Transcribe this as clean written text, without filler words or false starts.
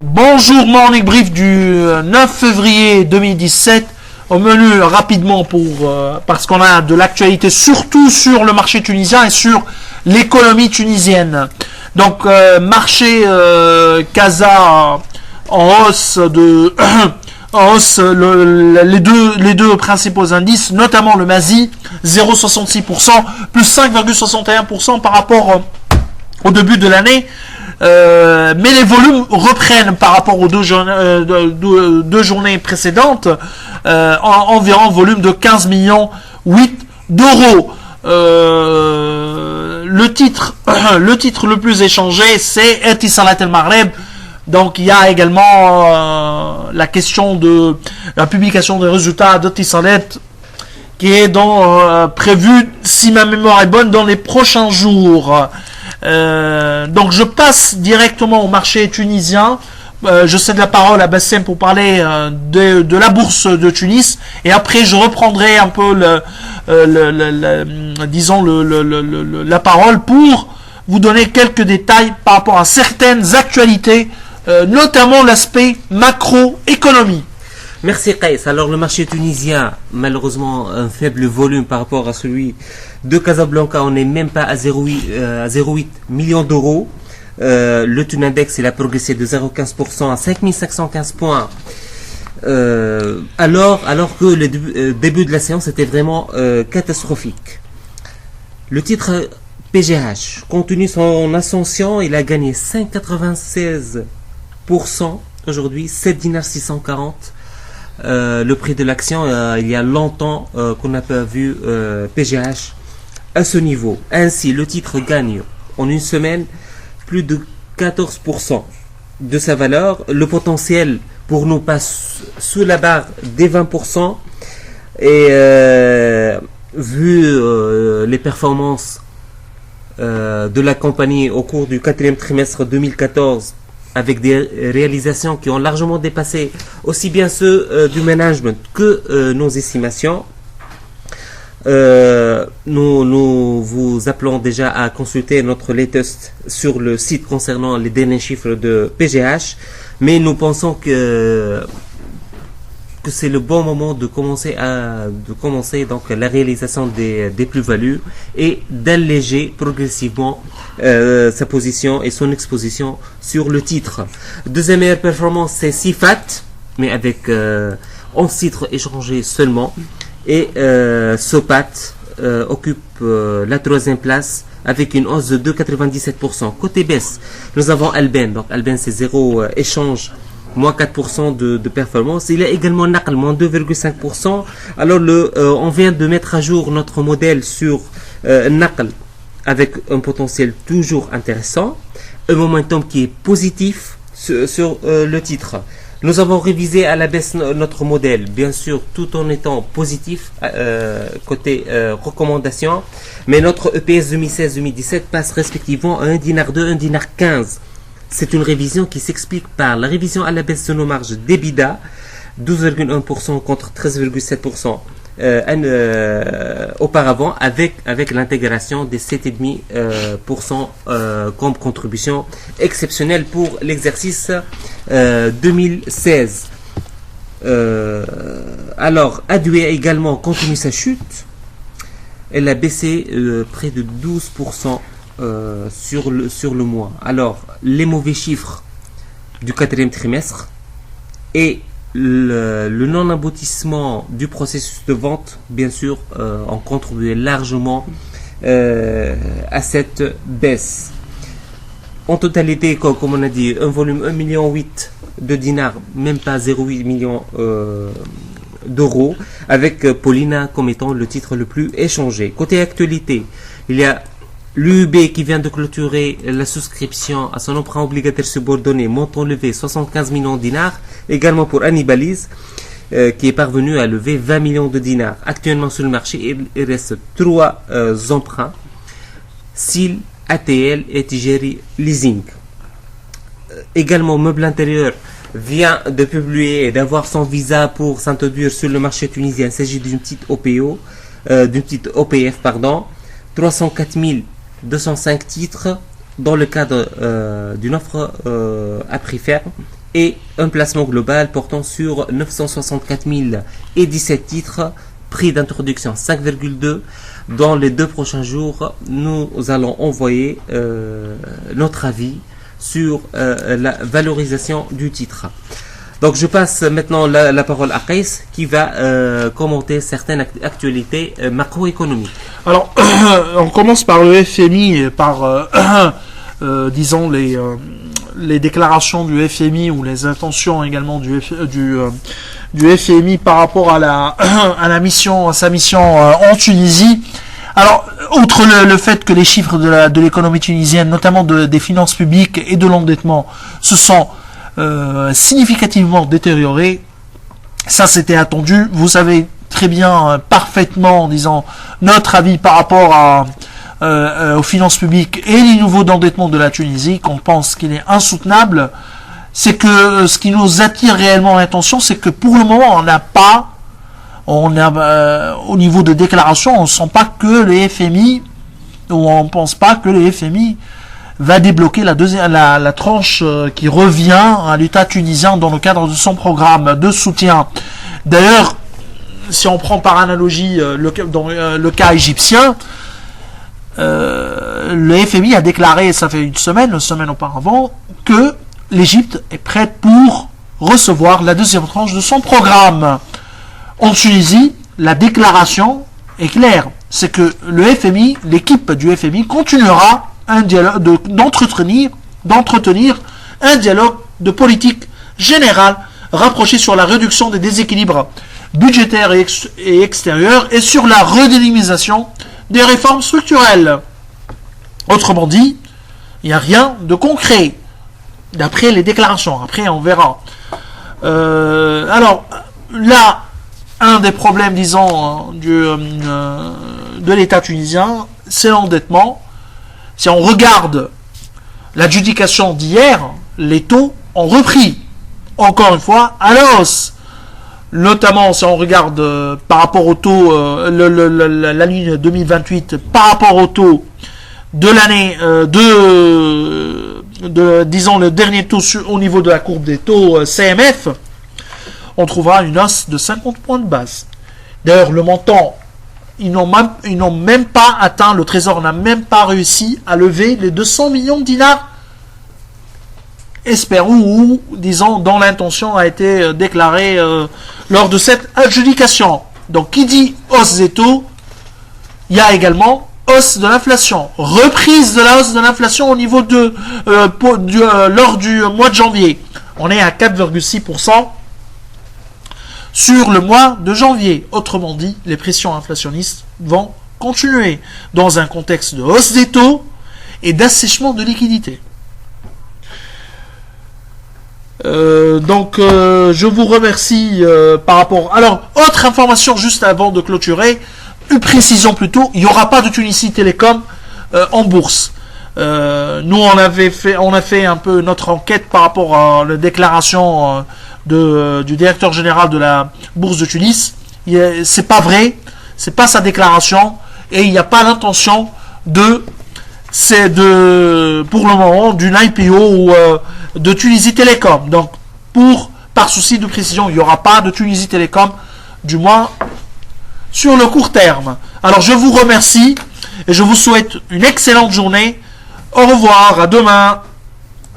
Bonjour, morning brief du 9 février 2017. Au menu rapidement parce qu'on a de l'actualité surtout sur le marché tunisien et sur l'économie tunisienne. Donc marché Casa en hausse de en hausse les deux principaux indices, notamment le Mazi 0,66%, plus 5,61% par rapport au début de l'année. Mais les volumes reprennent par rapport aux deux journées précédentes, environ volume de 15 millions 8 d'euros. Le titre le plus échangé, c'est Etisalat El Maghreb. Donc il y a également la question de la publication des résultats d'Etisalat qui est prévue, si ma mémoire est bonne, dans les prochains jours. Donc je passe directement au marché tunisien. Je cède la parole à Bassem pour parler de la bourse de Tunis, et après je reprendrai un peu la parole pour vous donner quelques détails par rapport à certaines actualités, notamment l'aspect macroéconomie. Merci Kais. Alors le marché tunisien, malheureusement un faible volume par rapport à celui de Casablanca, on n'est même pas à 0,8 millions d'euros. Le Tun Index il a progressé de 0,15% à 5515 points. Alors que le début de la séance était vraiment catastrophique. Le titre PGH continue son ascension, il a gagné 5,96% aujourd'hui, 7 dinars 640. Le prix de l'action, il y a longtemps qu'on n'a pas vu PGH à ce niveau. Ainsi, le titre gagne en une semaine plus de 14% de sa valeur. Le potentiel pour nous passe sous la barre des 20%. Et vu les performances de la compagnie au cours du quatrième trimestre 2014, avec des réalisations qui ont largement dépassé aussi bien ceux du management que nos estimations. Nous vous appelons déjà à consulter notre latest sur le site concernant les derniers chiffres de PGH, mais nous pensons que c'est le bon moment de commencer donc la réalisation des plus-values et d'alléger progressivement sa position et son exposition sur le titre. Deuxième meilleure performance, c'est Sifat, mais avec 11 titres échangés seulement, et Sopat occupe la troisième place avec une hausse de 2,97%. Côté baisse, nous avons Alben. Donc Alben, c'est zéro échange, moins 4% de performance. Il y a également Naql, moins 2,5%. Alors on vient de mettre à jour notre modèle sur Naql avec un potentiel toujours intéressant, un momentum qui est positif sur le titre. Nous avons révisé à la baisse notre modèle, bien sûr, tout en étant positif côté recommandation, mais notre EPS 2016-2017 passe respectivement à 1 dinar 2, 1 dinar 15. C'est une révision qui s'explique par la révision à la baisse de nos marges d'EBITDA, 12,1% contre 13,7% auparavant, avec l'intégration des 7,5% comme contribution exceptionnelle pour l'exercice 2016. Alors, Adwea également continue sa chute. Elle a baissé près de 12% sur le mois. Alors, les mauvais chiffres du quatrième trimestre et le non-aboutissement du processus de vente, bien sûr, ont contribué largement à cette baisse. En totalité, comme on a dit, un volume 1,8 million de dinars, même pas 0,8 million d'euros, avec Paulina comme étant le titre le plus échangé. Côté actualité, il y a l'UB qui vient de clôturer la souscription à son emprunt obligataire subordonné, montant levé 75 millions de dinars, également pour Annibalise, qui est parvenu à lever 20 millions de dinars. Actuellement sur le marché, il reste 3 emprunts, SIL, ATL et Tigeri Leasing. Également, Meuble Intérieur vient de publier et d'avoir son visa pour s'introduire sur le marché tunisien. Il s'agit d'une petite OPF, 304 205 titres dans le cadre d'une offre à prix ferme et un placement global portant sur 964 017 titres, prix d'introduction 5,2. Dans les 2 prochains jours, nous allons envoyer notre avis sur la valorisation du titre. Donc je passe maintenant la parole à Qais qui va commenter certaines actualités macroéconomiques. Alors, on commence par le FMI et par, disons, les déclarations du FMI ou les intentions également du FMI par rapport à sa mission en Tunisie. Alors, outre le fait que les chiffres de l'économie tunisienne, notamment des finances publiques et de l'endettement, se sont significativement détériorés, ça c'était attendu. Vous savez très bien, parfaitement, disons, notre avis par rapport aux finances publiques et les niveaux d'endettement de la Tunisie, qu'on pense qu'il est insoutenable. C'est que ce qui nous attire réellement l'attention, c'est que pour le moment, au niveau de déclaration, on ne sent pas que le FMI, ou on ne pense pas que le FMI va débloquer la tranche qui revient à l'État tunisien dans le cadre de son programme de soutien. D'ailleurs, si on prend par analogie dans le cas égyptien, le FMI a déclaré, ça fait une semaine auparavant, que l'Égypte est prête pour recevoir la 2e tranche de son programme. En Tunisie, la déclaration est claire, c'est que le FMI, l'équipe du FMI continuera d'entretenir un dialogue de politique générale rapproché sur la réduction des déséquilibres budgétaires et extérieurs et sur la redynamisation des réformes structurelles. Autrement dit, il n'y a rien de concret d'après les déclarations. Après, on verra. Alors, là, un des problèmes, disons, de l'État tunisien, c'est l'endettement. Si on regarde l'adjudication d'hier, les taux ont repris, encore une fois, à la hausse. Notamment, si on regarde par rapport au taux, la ligne 2028, par rapport au taux de l'année, disons, le dernier taux au niveau de la courbe des taux CMF, on trouvera une hausse de 50 points de base. D'ailleurs, le montant, ils n'ont même pas atteint, le Trésor n'a même pas réussi à lever les 200 millions de dinars. Espérons, ou disons, dont l'intention a été déclarée lors de cette adjudication. Donc, qui dit hausse des taux, il y a également hausse de l'inflation, reprise de la hausse de l'inflation au niveau lors du mois de janvier. On est à 4,6% sur le mois de janvier. Autrement dit, les pressions inflationnistes vont continuer dans un contexte de hausse des taux et d'assèchement de liquidités. Donc, je vous remercie par rapport... Alors, autre information juste avant de clôturer, une précision plutôt, il n'y aura pas de Tunisie Télécom en bourse. Nous, on a fait un peu notre enquête par rapport à la déclaration du directeur général de la bourse de Tunis. C'est pas vrai, c'est pas sa déclaration, et il n'y a pas l'intention pour le moment, d'une IPO ou de Tunisie Télécom. Donc, par souci de précision, il n'y aura pas de Tunisie Télécom, du moins sur le court terme. Alors, je vous remercie et je vous souhaite une excellente journée. Au revoir, à demain.